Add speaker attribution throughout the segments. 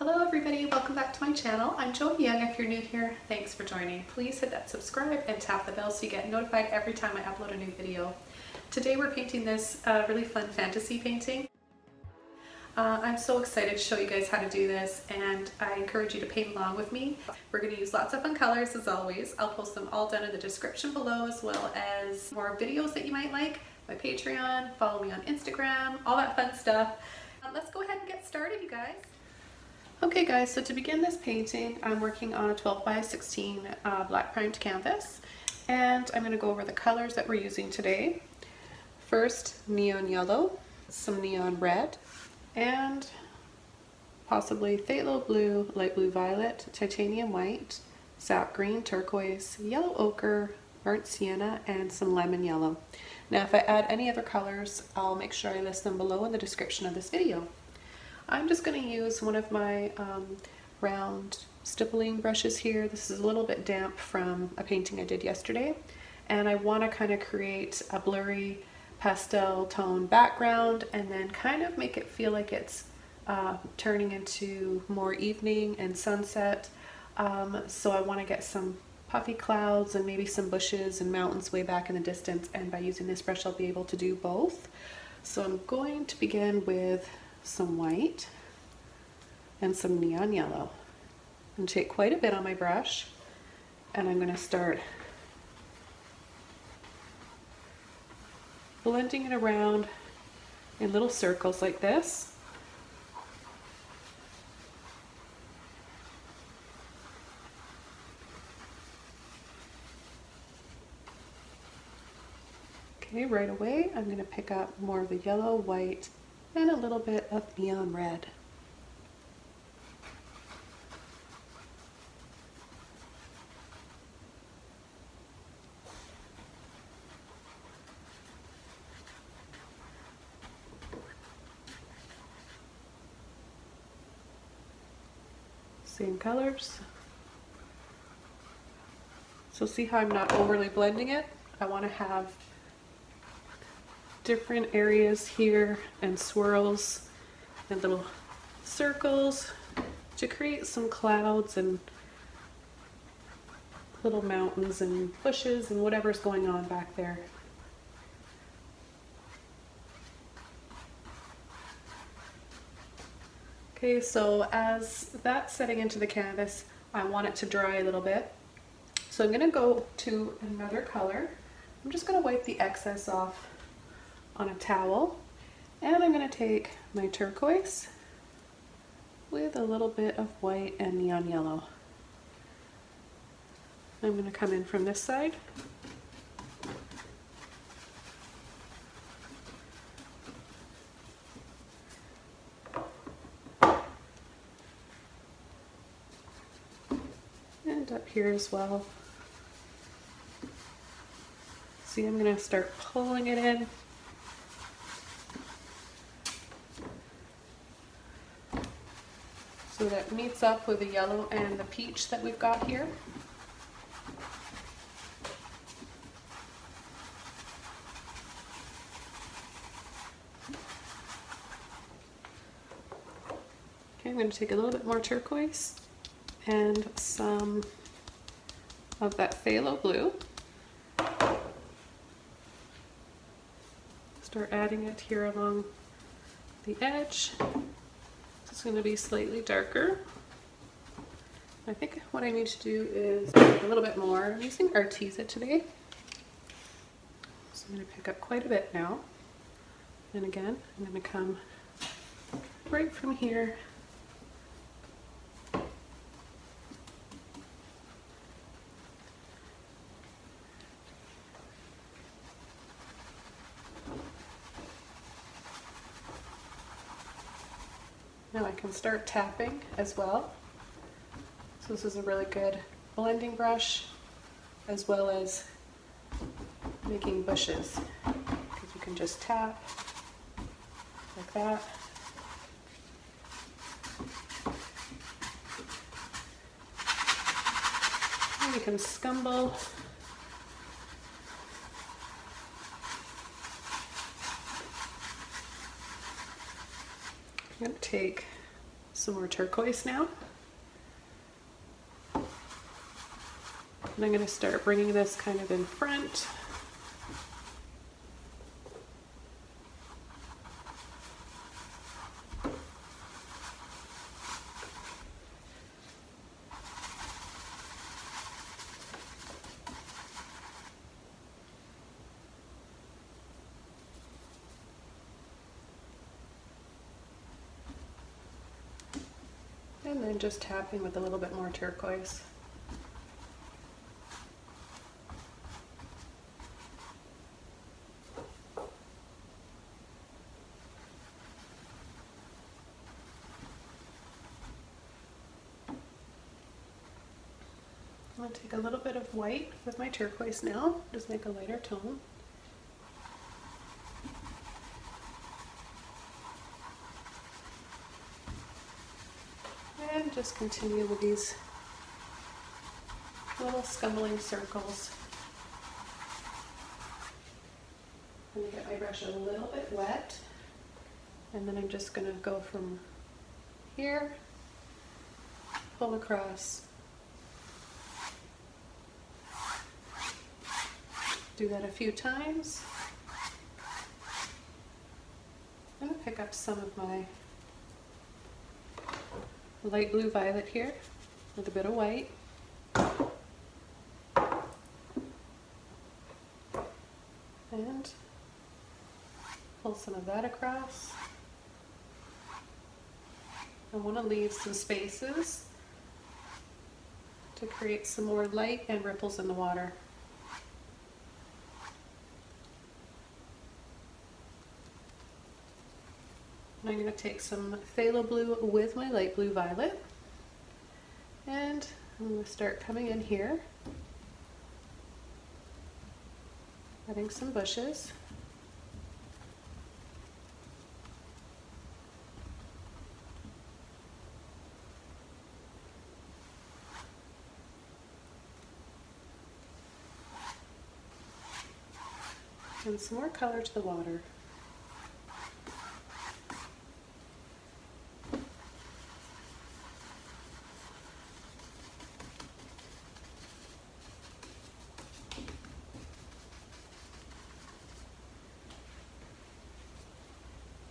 Speaker 1: Hello everybody, welcome back to my channel. I'm Joni Young. If you're new here, thanks for joining. Please hit that subscribe and tap the bell so you get notified every time I upload a new video. Today we're painting this really fun fantasy painting. I'm so excited to show you guys how to do this, and I encourage you to paint along with me. We're going to use lots of fun colors as always. I'll post them all down in the description below, as well as more videos that you might like, my Patreon, follow me on Instagram, all that fun stuff. Let's go ahead and get started, you guys. Okay guys, so to begin this painting, I'm working on a 12 by 16 black primed canvas, and I'm going to go over the colors that we're using today. First, neon yellow, some neon red, and possibly phthalo blue, light blue violet, titanium white, sap green, turquoise, yellow ochre, burnt sienna, and some lemon yellow. Now if I add any other colors, I'll make sure I list them below in the description of this video. I'm just going to use one of my round stippling brushes here. This is a little bit damp from a painting I did yesterday, and I want to kind of create a blurry pastel tone background and then kind of make it feel like it's turning into more evening and sunset. So I want to get some puffy clouds and maybe some bushes and mountains way back in the distance, and by using this brush I'll be able to do both. So I'm going to begin with some white and some neon yellow. I'm going to take quite a bit on my brush, and I'm going to start blending it around in little circles like this. Okay, right away I'm going to pick up more of the yellow, white, and a little bit of neon red. Same colors. So see how I'm not overly blending it? I want to have different areas here and swirls and little circles to create some clouds and little mountains and bushes and whatever's going on back there. Okay, so as that's setting into the canvas, I want it to dry a little bit. So I'm going to go to another color. I'm just going to wipe the excess off on a towel, and I'm going to take my turquoise with a little bit of white and neon yellow. I'm going to come in from this side. And up here as well. See, I'm going to start pulling it in. So that meets up with the yellow and the peach that we've got here. Okay, I'm going to take a little bit more turquoise and some of that phthalo blue. Start adding it here along the edge. It's going to be slightly darker. I think what I need to do is a little bit more. I'm using Arteza today, so I'm going to pick up quite a bit now. And again, I'm going to come right from here . Now I can start tapping as well. So this is a really good blending brush, as well as making bushes, because you can just tap like that. And you can scumble. I'm going to take some more turquoise now. And I'm going to start bringing this kind of in front. And then just tapping with a little bit more turquoise. I'll take a little bit of white with my turquoise now, just make a lighter tone. And just continue with these little scumbling circles. I'm going to get my brush a little bit wet, and then I'm just going to go from here, pull across. Do that a few times. I'm going to pick up some of my light blue violet here with a bit of white. And pull some of that across. I want to leave some spaces to create some more light and ripples in the water. And I'm going to take some phthalo blue with my light blue violet, and I'm going to start coming in here, adding some bushes. And some more color to the water.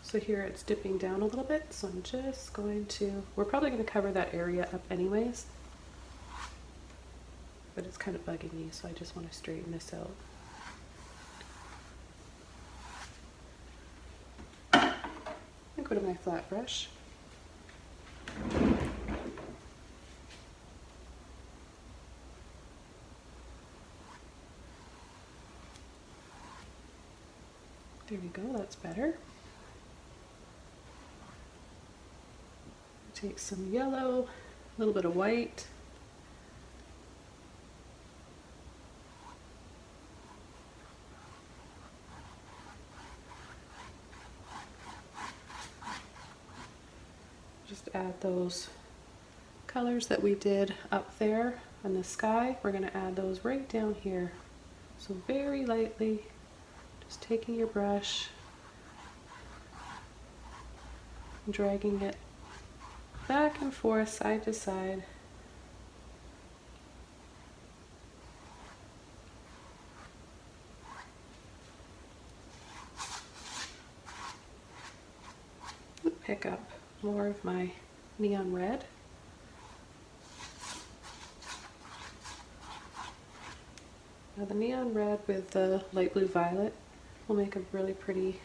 Speaker 1: So here it's dipping down a little bit, so I'm just going to, we're probably going to cover that area up anyways, but it's kind of bugging me, so I just want to straighten this out. I go to my flat brush. There we go, that's better. Take some yellow, a little bit of white. Just add those colors that we did up there in the sky. We're going to add those right down here. So very lightly, just taking your brush, dragging it back and forth, side to side. Pick up more of my neon red. Now the neon red with the light blue violet will make a really pretty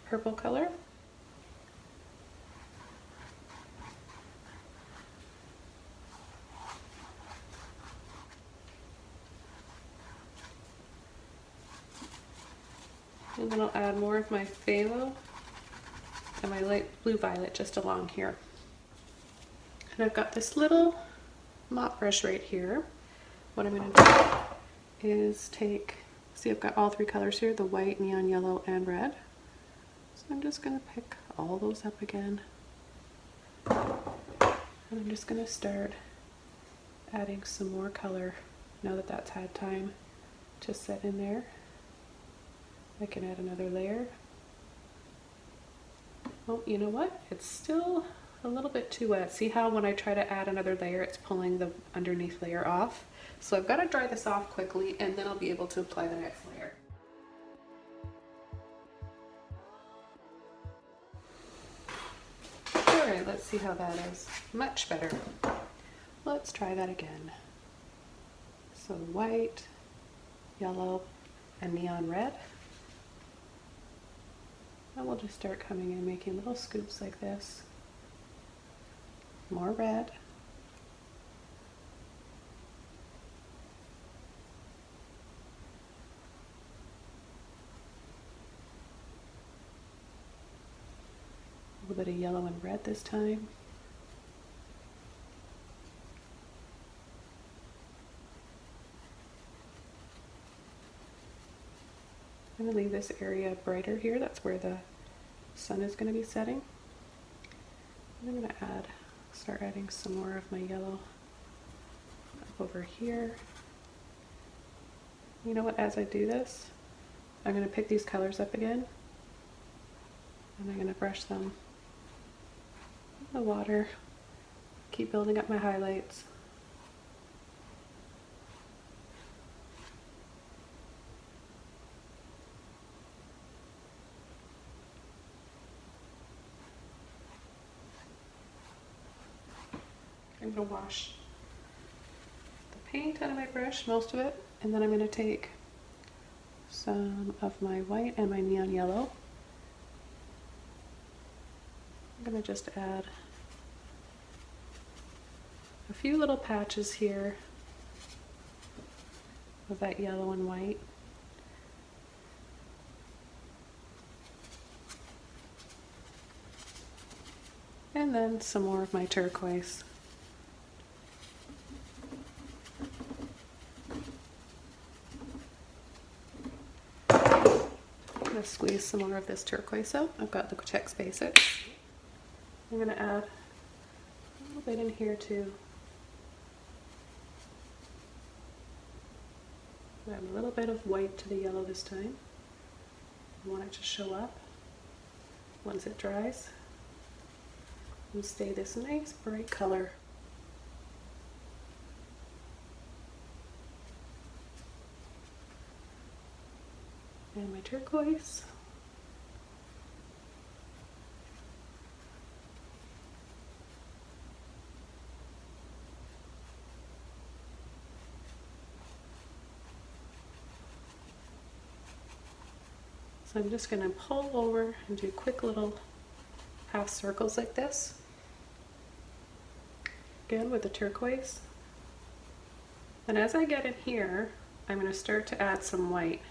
Speaker 1: purple color. And then I'll add more of my phthalo and my light blue violet just along here. And I've got this little mop brush right here. What I'm going to do is take, see I've got all three colors here, the white, neon yellow, and red. So I'm just going to pick all those up again. And I'm just going to start adding some more color now that that's had time to set in there. I can add another layer. Oh, you know what? It's still a little bit too wet. See how when I try to add another layer, it's pulling the underneath layer off? So I've got to dry this off quickly and then I'll be able to apply the next layer. All right, let's see how that is. Much better. Let's try that again. So white, yellow, and neon red. And we'll just start coming in, making little scoops like this. More red. A little bit of yellow and red this time. I'm going to leave this area brighter here. That's where the sun is going to be setting. And I'm going to start adding some more of my yellow up over here. You know what, as I do this, I'm going to pick these colors up again and I'm going to brush them in the water, keep building up my highlights. I'm going to wash the paint out of my brush, most of it, and then I'm going to take some of my white and my neon yellow. I'm going to just add a few little patches here of that yellow and white. And then some more of my turquoise. I'm going to squeeze some more of this turquoise out. I've got the Chex Basics. I'm going to add a little bit in here too. Add a little bit of white to the yellow this time. I want it to show up once it dries and stay this nice bright color. And my turquoise. So I'm just going to pull over and do quick little half circles like this. Again with the turquoise. And as I get in here, I'm going to start to add some white.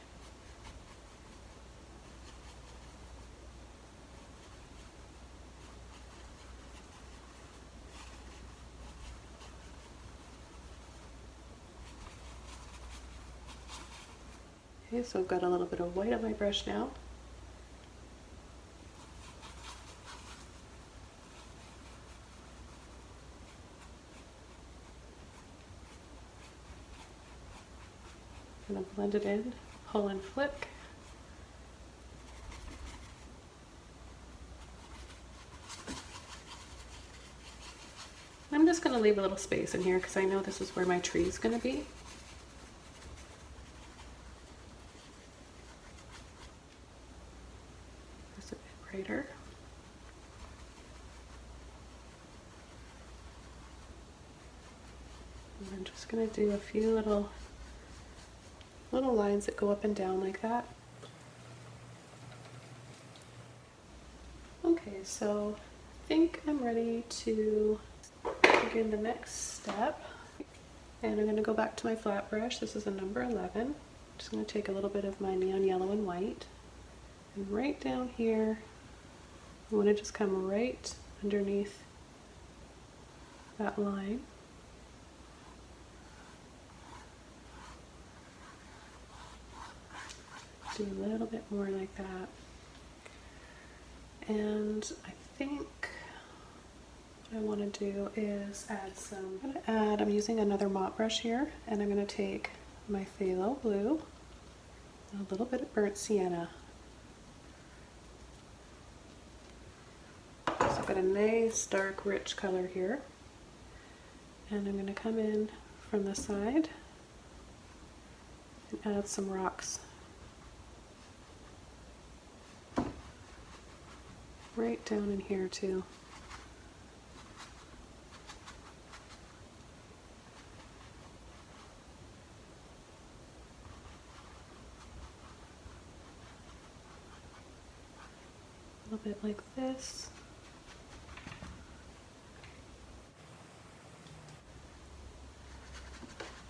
Speaker 1: Okay, so I've got a little bit of white on my brush now. I'm going to blend it in, pull and flick. I'm just going to leave a little space in here because I know this is where my tree is going to be. Just a bit brighter. And I'm just going to do a few little lines that go up and down like that. Okay, so I think I'm ready to begin the next step. And I'm going to go back to my flat brush. This is a number 11. I'm just going to take a little bit of my neon yellow and white. And right down here, I want to just come right underneath that line. Do a little bit more like that. And I think what I want to do is add some, I'm using another mop brush here, and I'm going to take my phthalo blue, a little bit of burnt sienna. got a nice dark rich color here, and I'm going to come in from the side and add some rocks right down in here too. A little bit like this.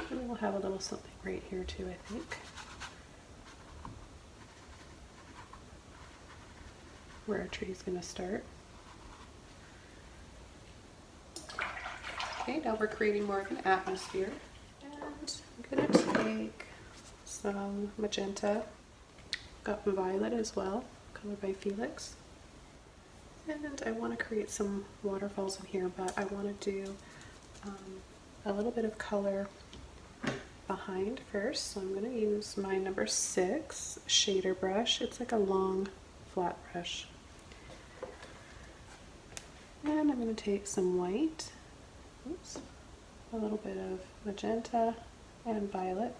Speaker 1: And we'll have a little something right here too, I think, where our tree is going to start. Okay, now we're creating more of an atmosphere. And I'm going to take some magenta, got violet as well, colored by Felix. And I want to create some waterfalls in here, but I want to do a little bit of color behind first. So I'm going to use my number 6 shader brush. It's like a long flat brush. And I'm going to take some white, oops, a little bit of magenta and violet.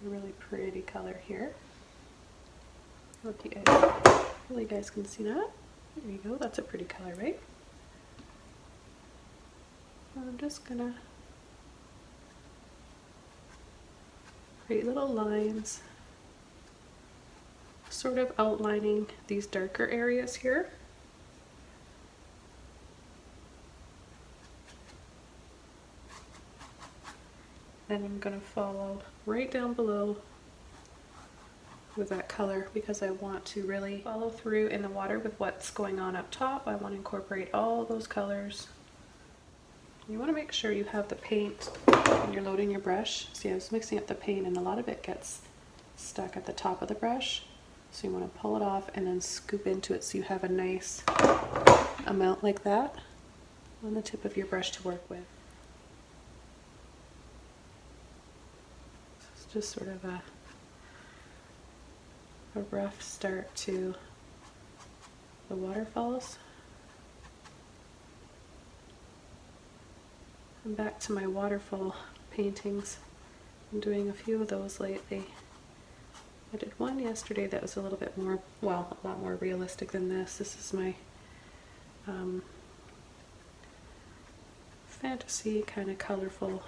Speaker 1: A really pretty color here. Hope you guys can see that. There you go, that's a pretty color, right? I'm just gonna create little lines, sort of outlining these darker areas here. And I'm gonna follow right down below with that color because I want to really follow through in the water with what's going on up top. I want to incorporate all those colors. You want to make sure you have the paint when you're loading your brush. See, I was mixing up the paint and a lot of it gets stuck at the top of the brush. So you want to pull it off and then scoop into it so you have a nice amount like that on the tip of your brush to work with. So it's just sort of a rough start to the waterfalls. And back to my waterfall paintings. I'm doing a few of those lately. I did one yesterday that was a little bit more, well, a lot more realistic than this. This is my fantasy kind of colorful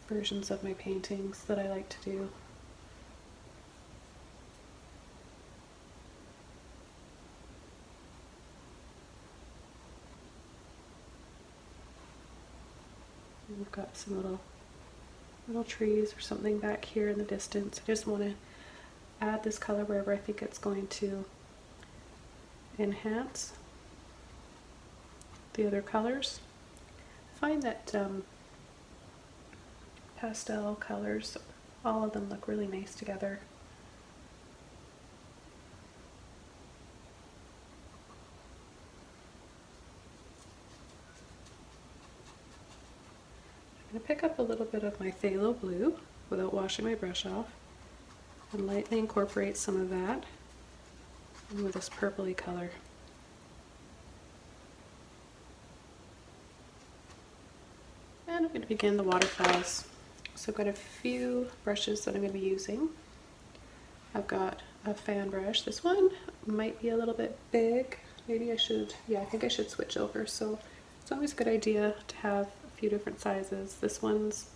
Speaker 1: versions of my paintings that I like to do. We've got some little trees or something back here in the distance. I just want to add this color wherever I think it's going to enhance the other colors. I find that pastel colors, all of them look really nice together. I'm going to pick up a little bit of my phthalo blue without washing my brush off and lightly incorporate some of that with this purpley color. And I'm going to begin the waterfalls. So I've got a few brushes that I'm going to be using. I've got a fan brush. This one might be a little bit big. Maybe I should, yeah, I think I should switch over. So it's always a good idea to have a few different sizes. This one's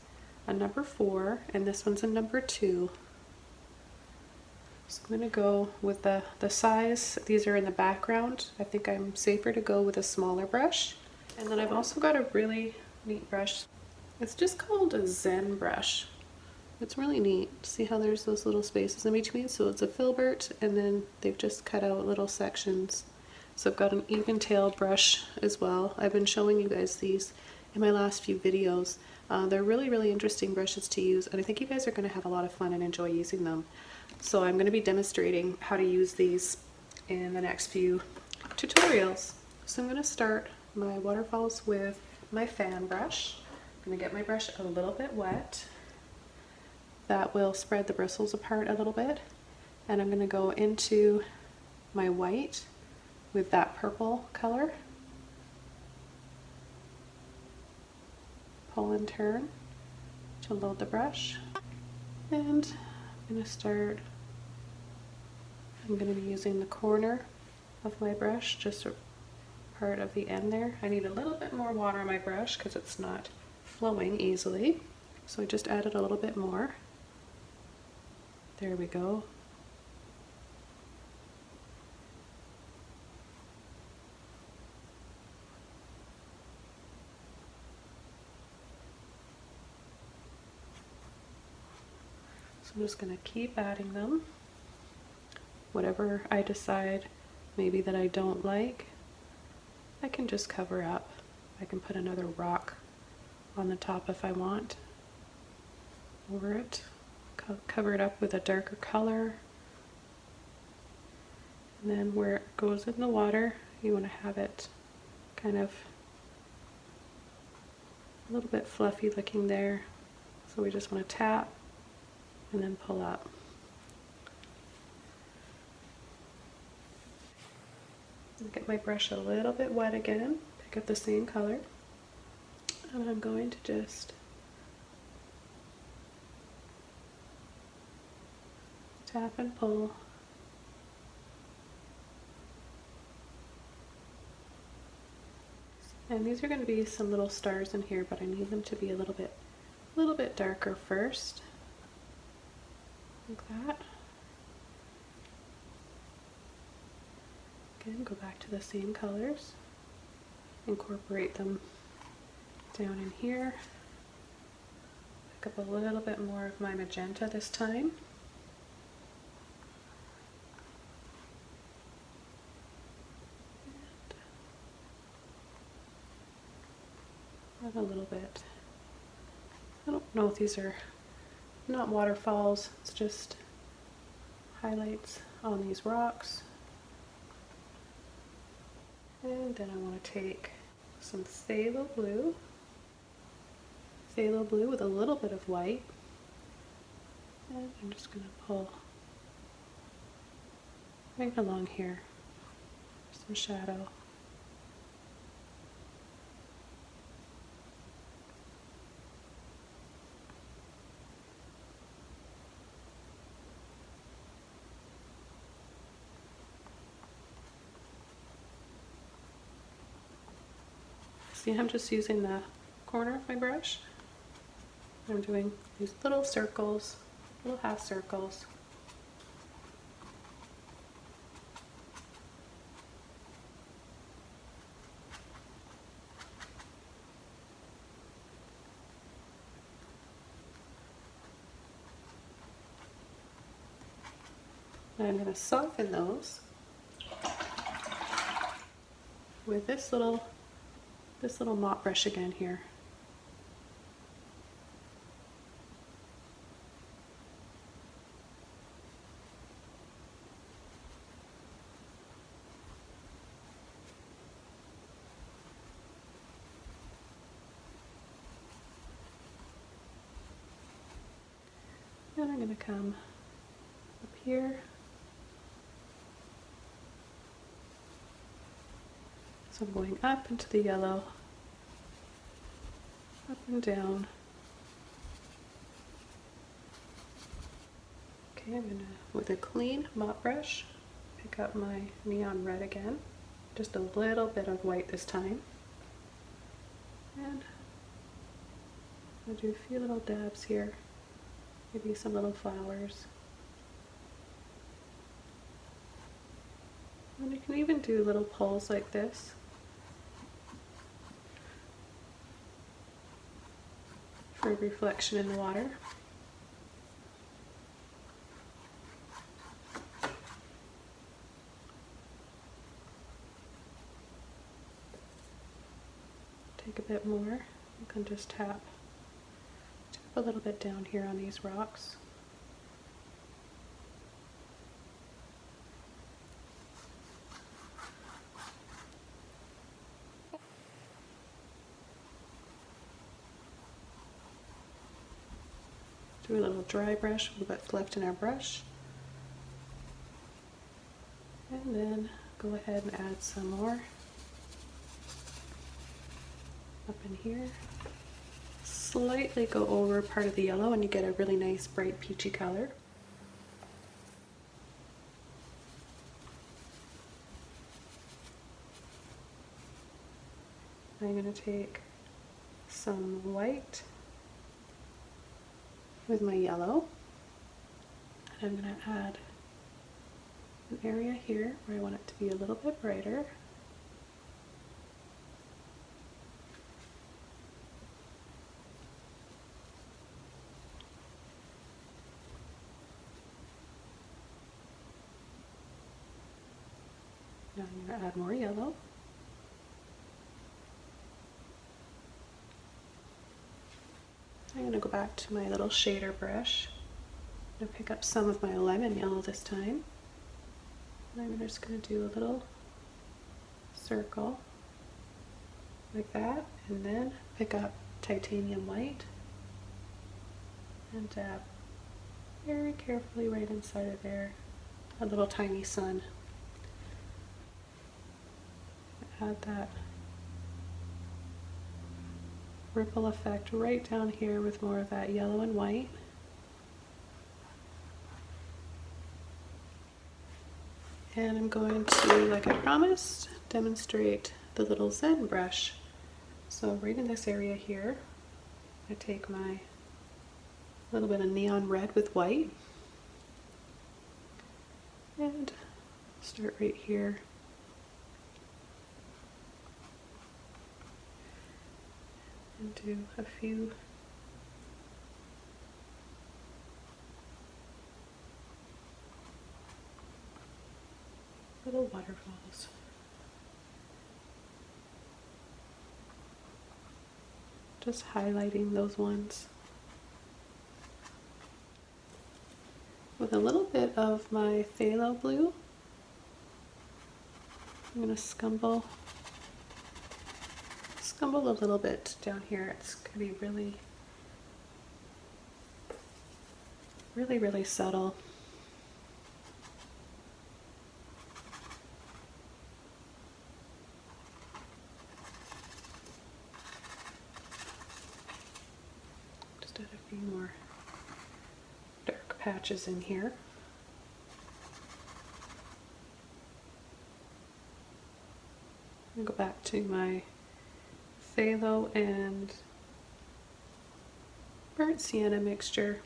Speaker 1: a number 4 and this one's a number 2. So I'm going to go with the size. These are in the background. I think I'm safer to go with a smaller brush. And then I've also got a really neat brush. It's just called a Zen brush. It's really neat. See how there's those little spaces in between? So it's a filbert and then they've just cut out little sections. So I've got an even tail brush as well. I've been showing you guys these in my last few videos. They're really, really interesting brushes to use, and I think you guys are going to have a lot of fun and enjoy using them. So I'm going to be demonstrating how to use these in the next few tutorials. So I'm going to start my waterfalls with my fan brush. I'm going to get my brush a little bit wet. That will spread the bristles apart a little bit. And I'm going to go into my white with that purple color. Pull and turn to load the brush. And I'm going to start, I'm going to be using the corner of my brush, just a part of the end there. I need a little bit more water on my brush because it's not flowing easily. So I just added a little bit more. There we go. So I'm just going to keep adding them. Whatever I decide maybe that I don't like, I can just cover up. I can put another rock on the top if I want over it. Cover it up with a darker color. And then where it goes in the water, you want to have it kind of a little bit fluffy looking there. So we just want to tap and then pull up. I'll get my brush a little bit wet again, pick up the same color, and I'm going to just tap and pull. And these are going to be some little stars in here, but I need them to be a little bit darker first, like that. Again, go back to the same colors, incorporate them down in here. Pick up a little bit more of my magenta this time. And a little bit. I don't know if these are not waterfalls, it's just highlights on these rocks. And then I want to take some phthalo blue with a little bit of white, and I'm just going to pull right along here, some shadow. See, I'm just using the corner of my brush. I'm doing these little circles, little half circles. And I'm going to soften those with this little mop brush again here. And I'm going to come up here. So I'm going up into the yellow, up and down. Okay, I'm going to, with a clean mop brush, pick up my neon red again. Just a little bit of white this time. And I'll do a few little dabs here. Maybe some little flowers. And you can even do little pulls like this. For reflection in the water. Take a bit more. You can just tap a little bit down here on these rocks. Do a little dry brush with what's left in our brush. And then go ahead and add some more up in here. Slightly go over part of the yellow and you get a really nice bright peachy color. I'm going to take some white with my yellow, and I'm going to add an area here where I want it to be a little bit brighter. Now I'm going to add more yellow. I'm going to go back to my little shader brush. I'm going to pick up some of my lemon yellow this time. And I'm just going to do a little circle like that, and then pick up titanium white and dab very carefully right inside of there, a little tiny sun. Add that ripple effect right down here with more of that yellow and white. And I'm going to, like I promised, demonstrate the little Zen brush. So right in this area here, I take my little bit of neon red with white and start right here. And do a few little waterfalls. Just highlighting those ones. With a little bit of my phthalo blue, I'm going to scumble a little bit down here. It's going to be really subtle. Just add a few more dark patches in here. I'll go back to my phthalo and burnt sienna mixture.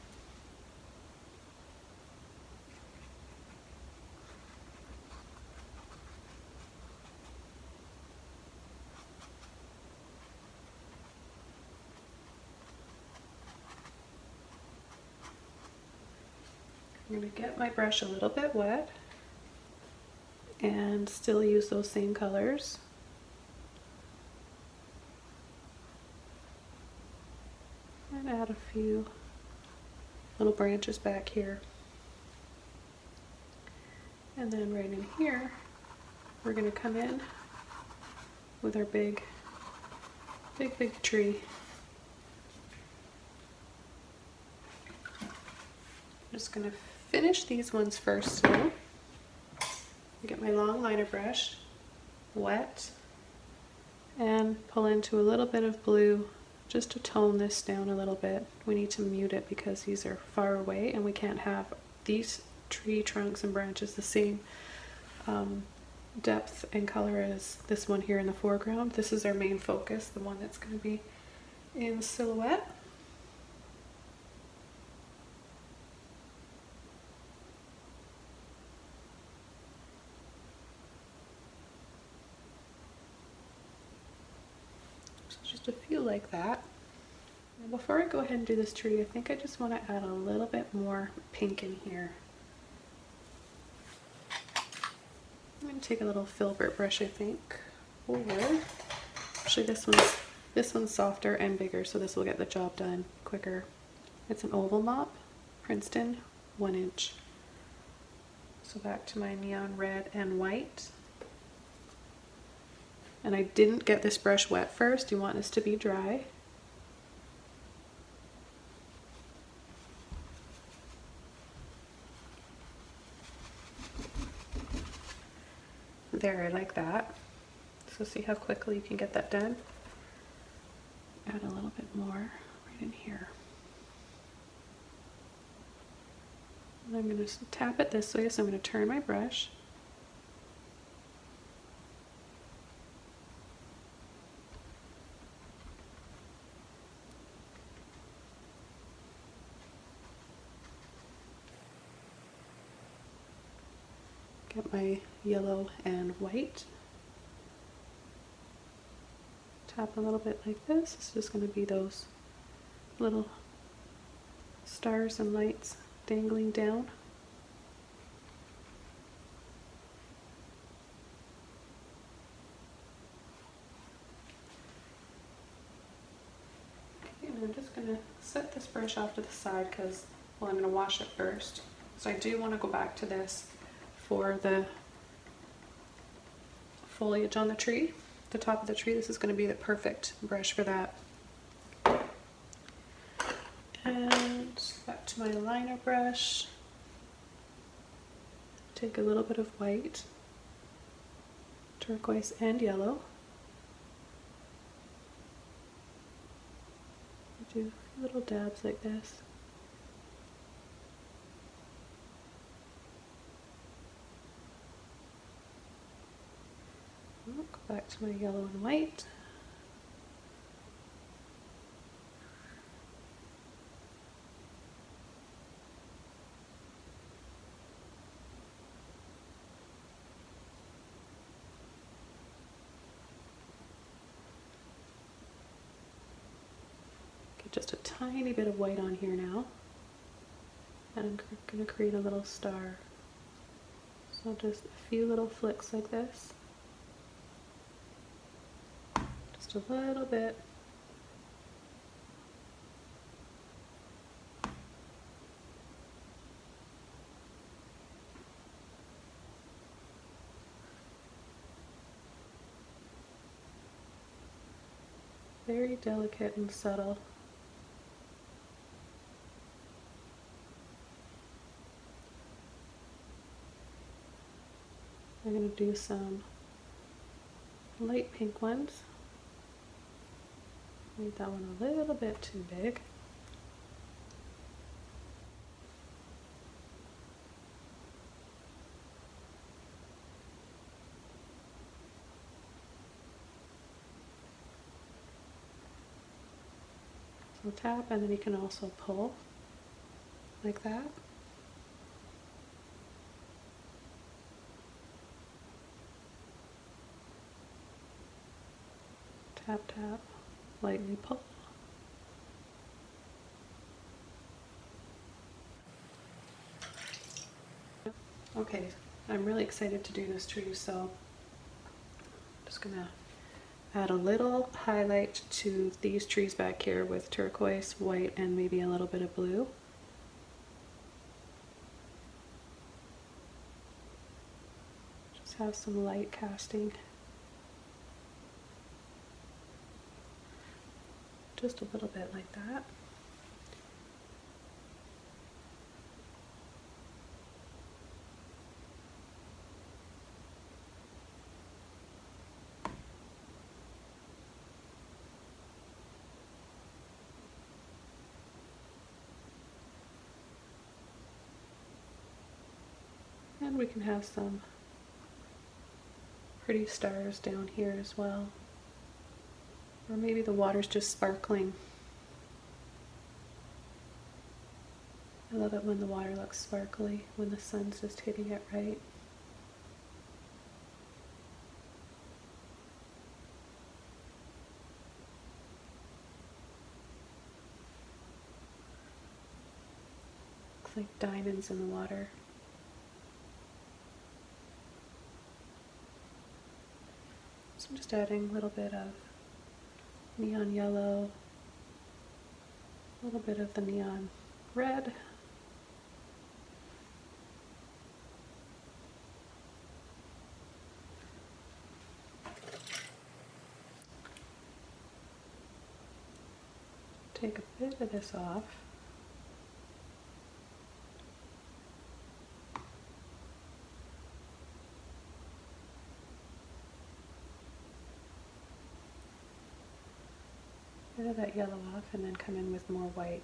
Speaker 1: I'm going to get my brush a little bit wet and still use those same colors. And add a few little branches back here. And then right in here, we're going to come in with our big tree. I'm just going to finish these ones first though. Get my long liner brush, wet, and pull into a little bit of blue just to tone this down a little bit. We need to mute it because these are far away and we can't have these tree trunks and branches the same depth and color as this one here in the foreground. This is our main focus, the one that's going to be in silhouette. Just a few like that. And before I go ahead and do this tree, I think I just want to add a little bit more pink in here. I'm going to take a little filbert brush, I think, or actually this one's softer and bigger, so this will get the job done quicker. It's an oval mop, Princeton, 1 inch. So back to my neon red and white. And I didn't get this brush wet first. You want this to be dry. There, I like that. So see how quickly you can get that done? Add a little bit more right in here. And I'm going to tap it this way, so I'm going to turn my brush. Get my yellow and white. Tap a little bit like this. It's just going to be those little stars and lights dangling down. Okay, and I'm just going to set this brush off to the side because, well, I'm going to wash it first. So I do want to go back to this for the foliage on the tree, the top of the tree. This is going to be the perfect brush for that. And back to my liner brush. Take a little bit of white, turquoise and yellow. Do little dabs like this. Go back to my yellow and white. Get just a tiny bit of white on here now. And I'm going to create a little star. So just a few little flicks like this. Just a little bit. Very delicate and subtle. I'm going to do some light pink ones. Made that one a little bit too big. So tap, and then you can also pull like that. Tap, tap, lightly pull. Okay, I'm really excited to do this tree, so I'm just gonna add a little highlight to these trees back here with turquoise, white, and maybe a little bit of blue. Just have some light casting. Just a little bit like that. And we can have some pretty stars down here as well. Or maybe the water's just sparkling. I love it when the water looks sparkly, when the sun's just hitting it right. Looks like diamonds in the water. So I'm just adding a little bit of neon yellow, a little bit of the neon red. Take a bit of this off. bit of that yellow off and then come in with more white.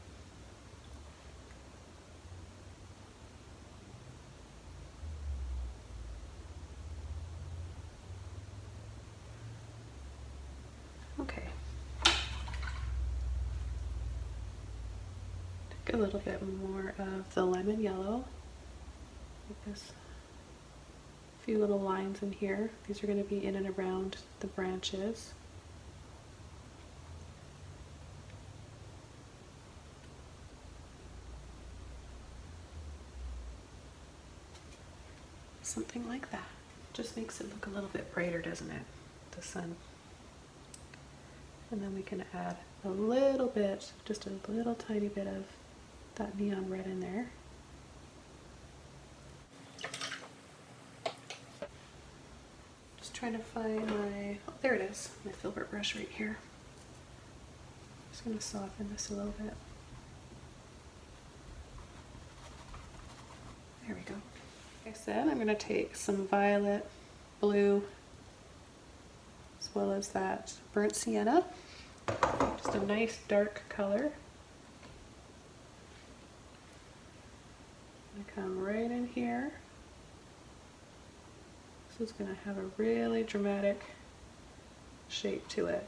Speaker 1: Okay. Take a little bit more of the lemon yellow. Like this. A few little lines in here. These are going to be in and around the branches. Something like that. Just makes it look a little bit brighter, doesn't it? The sun. And then we can add a little bit, just a little tiny bit of that neon red in there. Just trying to find my, oh, there it is, my filbert brush right here. Just going to soften this a little bit. There we go. Like I said, I'm going to take some violet, blue, as well as that burnt sienna. Just a nice dark color. I come right in here. This is going to have a really dramatic shape to it.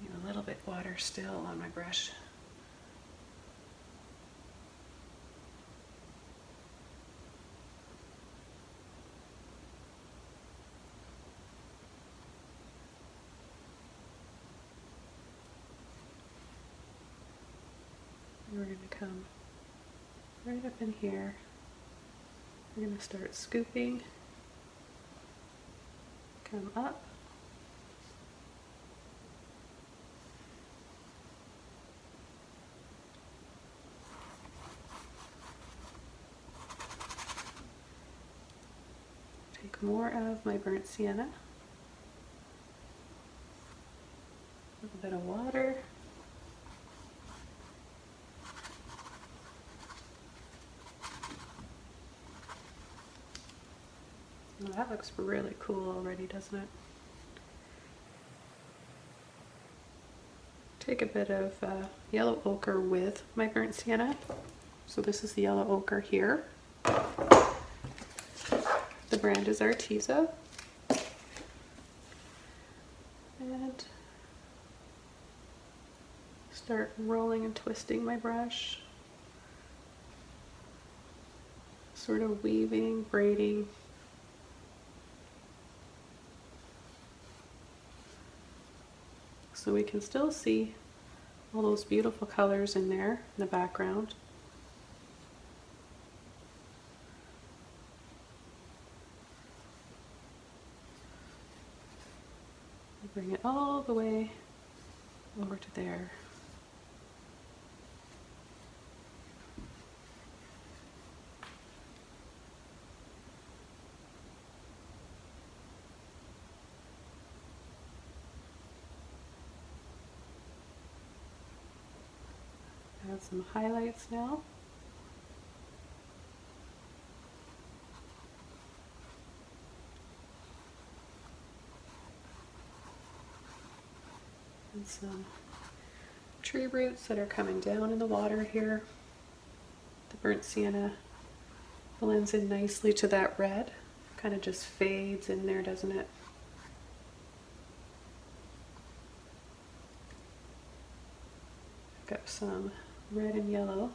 Speaker 1: Need a little bit water still on my brush. We're going to come right up in here. We're going to start scooping, come up, take more of my burnt sienna, a little bit of water. Well, that looks really cool already, doesn't it? Take a bit of yellow ochre with my burnt sienna. So this is the yellow ochre here. The brand is Arteza. And start rolling and twisting my brush. Sort of weaving, braiding. So we can still see all those beautiful colors in there in the background. Bring it all the way over to there. Add some highlights now. And some tree roots that are coming down in the water here. The burnt sienna blends in nicely to that red. Kind of just fades in there, doesn't it? Got some red and yellow.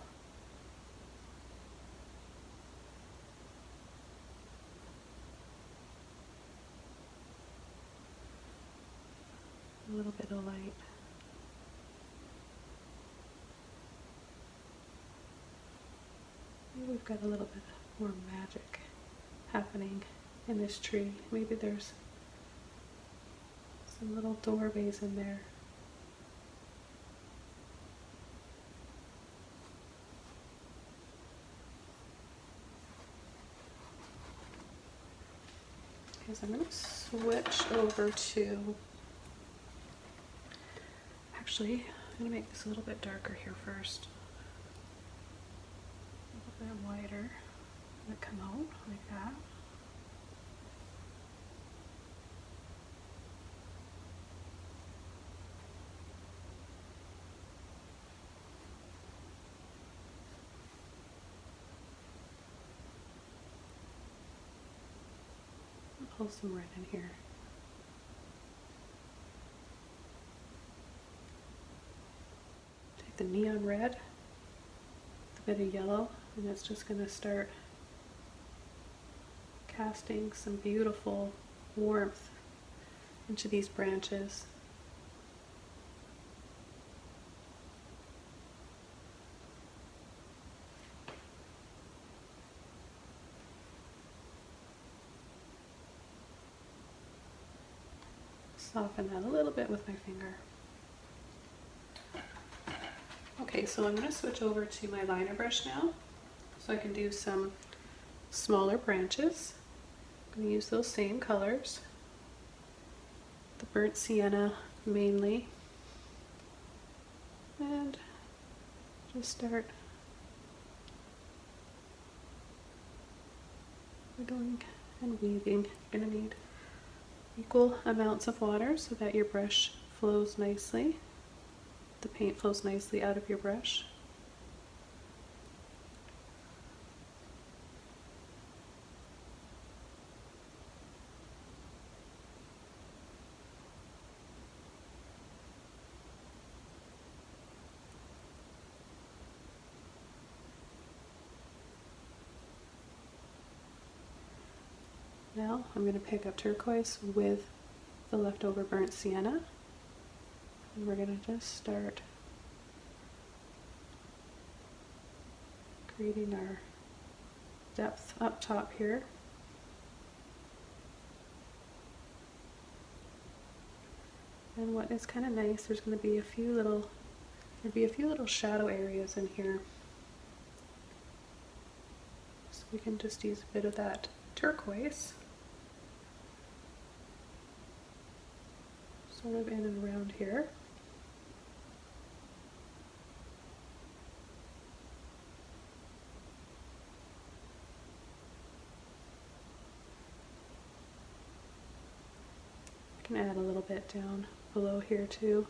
Speaker 1: A little bit of light. Maybe we've got a little bit more magic happening in this tree. Maybe there's some little doorways in there. Okay, so I'm going to switch over to, actually, I'm going to make this a little bit darker here first. A little bit wider. Let it come out like that. pull some red in here. Take the neon red, a bit of yellow, and it's just going to start casting some beautiful warmth into these branches. Soften that a little bit with my finger. Okay, so I'm going to switch over to my liner brush now, so I can do some smaller branches. I'm going to use those same colors, the burnt sienna mainly, and just start wiggling and weaving. You're going to need equal amounts of water so that your brush flows nicely. The paint flows nicely out of your brush. Now I'm going to pick up turquoise with the leftover burnt sienna, and we're going to just start creating our depth up top here. And what is kind of nice, there's going to be a few little shadow areas in here, so we can just use a bit of that turquoise sort of in and around here. I can add a little bit down below here too.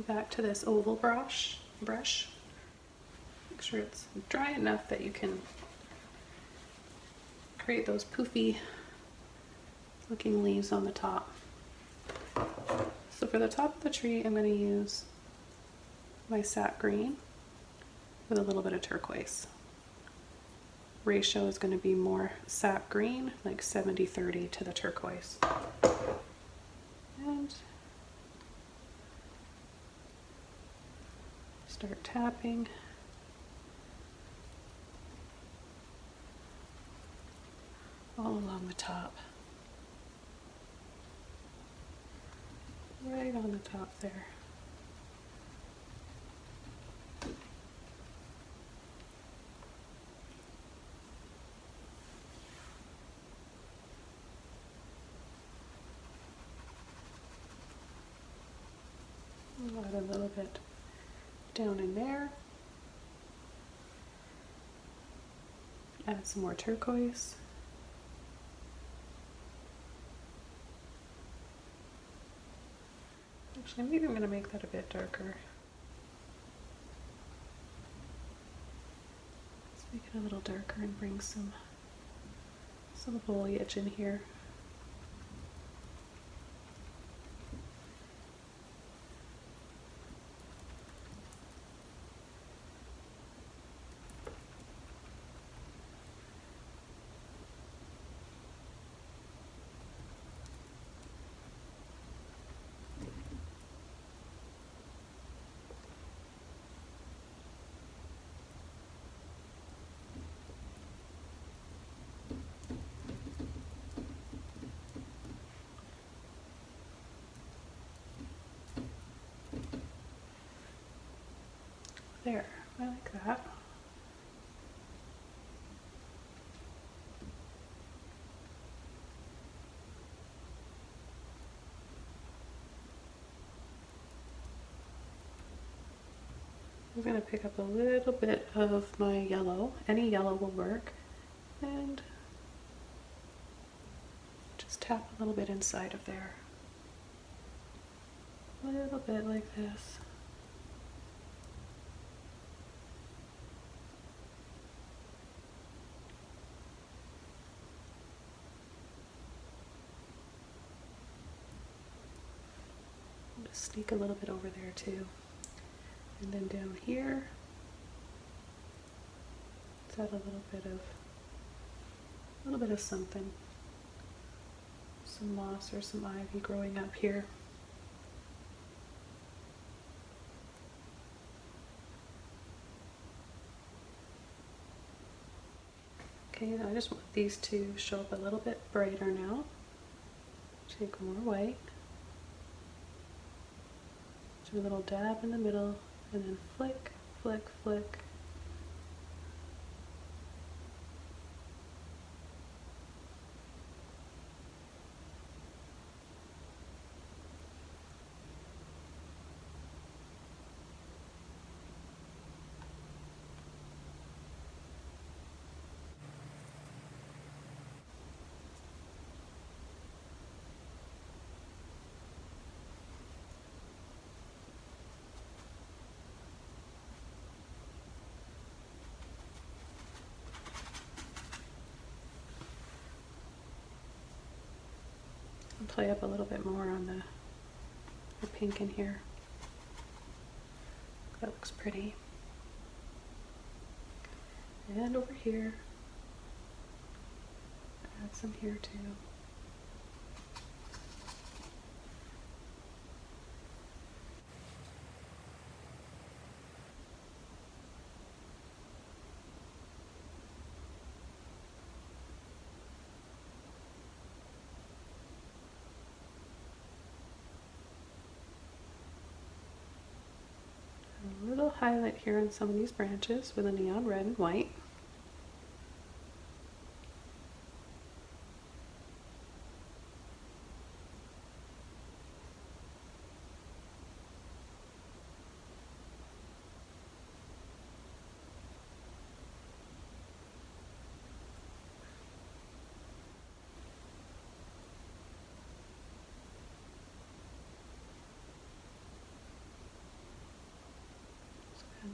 Speaker 1: Back to this oval brush. Make sure it's dry enough that you can create those poofy looking leaves on the top. So for the top of the tree, I'm going to use my sap green with a little bit of turquoise. Ratio is going to be more sap green, like 70-30 to the turquoise. And start tapping. All along the top. Right on the top there. I'll add a little bit down in there. Add some more turquoise. Actually, maybe I'm going to make that a bit darker. Let's make it a little darker and bring some foliage in here. There, I like that. I'm going to pick up a little bit of my yellow. Any yellow will work. And just tap a little bit inside of there. a little bit like this. Just sneak a little bit over there too. And then down here, let's add a little bit of something. Some moss or some ivy growing up here. Okay, now I just want these to show up a little bit brighter now. Take more white. Do a little dab in the middle and then flick, flick, flick. And play up a little bit more on the pink in here. That looks pretty. And over here, add some here too. A little highlight here on some of these branches with a neon red and white.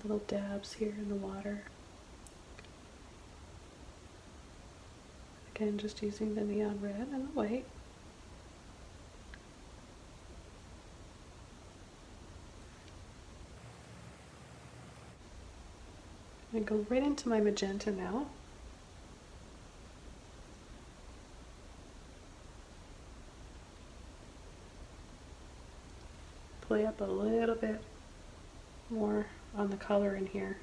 Speaker 1: Little dabs here in the water. Again, just using the neon red and the white. I go right into my magenta now. Play up a little bit more on the color in here.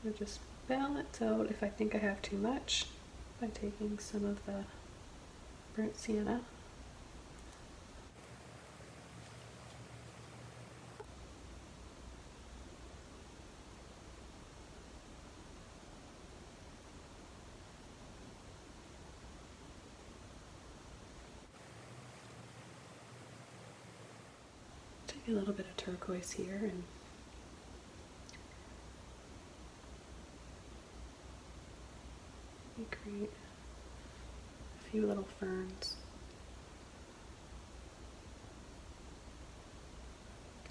Speaker 1: I just balance out if I think I have too much by taking some of the burnt sienna. A little bit of turquoise here and create a few little ferns.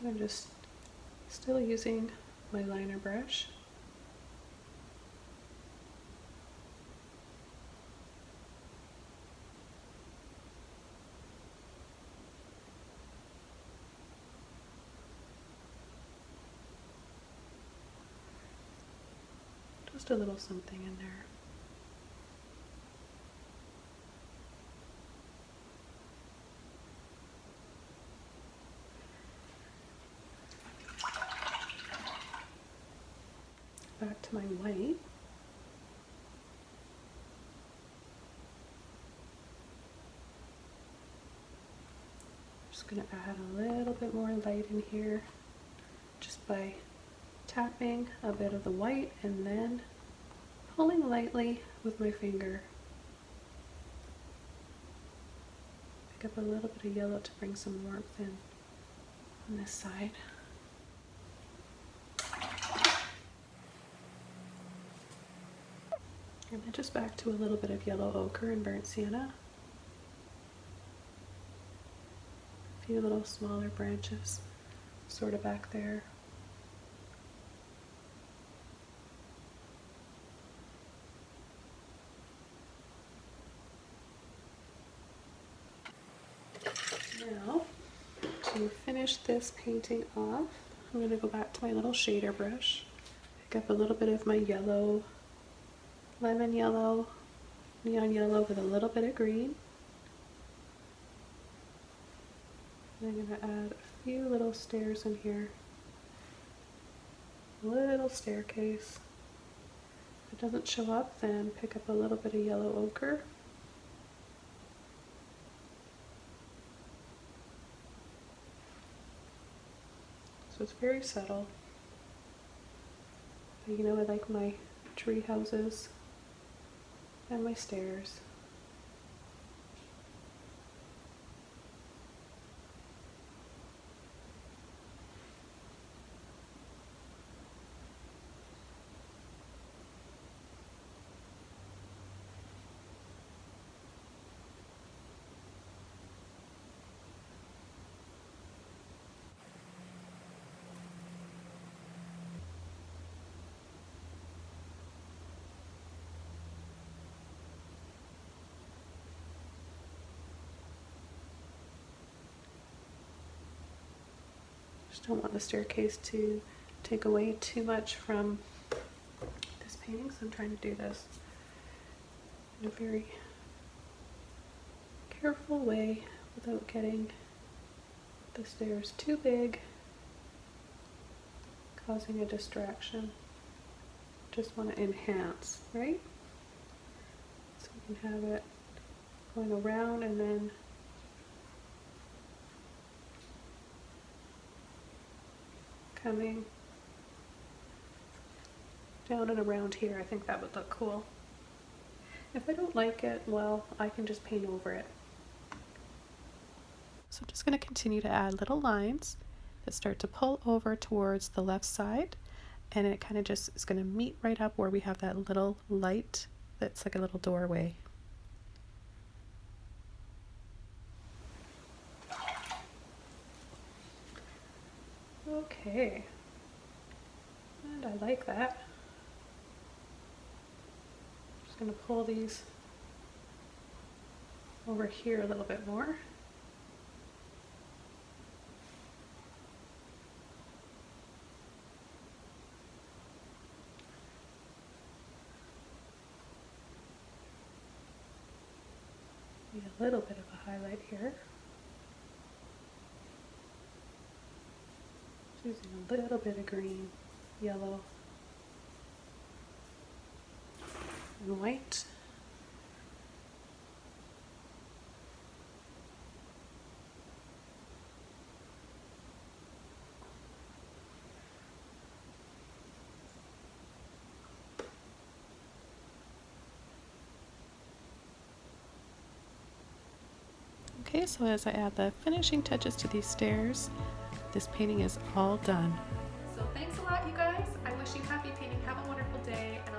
Speaker 1: I'm just still using my liner brush. Just a little something in there. Back to my white. Just going to add a little bit more light in here just by tapping a bit of the white and then pulling lightly with my finger. Pick up a little bit of yellow to bring some warmth in on this side. And then just back to a little bit of yellow ochre and burnt sienna. A few little smaller branches sort of back there. Now, to finish this painting off, I'm going to go back to my little shader brush, pick up a little bit of my yellow, lemon yellow, neon yellow with a little bit of green. And I'm going to add a few little stairs in here, a little staircase. If it doesn't show up, then pick up a little bit of yellow ochre. So it's very subtle, but you know, I like my tree houses and my stairs. Just don't want the staircase to take away too much from this painting, so I'm trying to do this in a very careful way without getting the stairs too big, causing a distraction. Just want to enhance, right? So we can have it going around and then coming down and around here. I think that would look cool. If I don't like it, well, I can just paint over it. So I'm just going to continue to add little lines that start to pull over towards the left side, and it kind of just is going to meet right up where we have that little light that's like a little doorway. Okay, and I like that. Just going to pull these over here a little bit more. Need a little bit of a highlight here. Using a little bit of green, yellow, and white. Okay, so as I add the finishing touches to these stairs, this painting is all done. So thanks a lot, you guys. I wish you happy painting. Have a wonderful day, and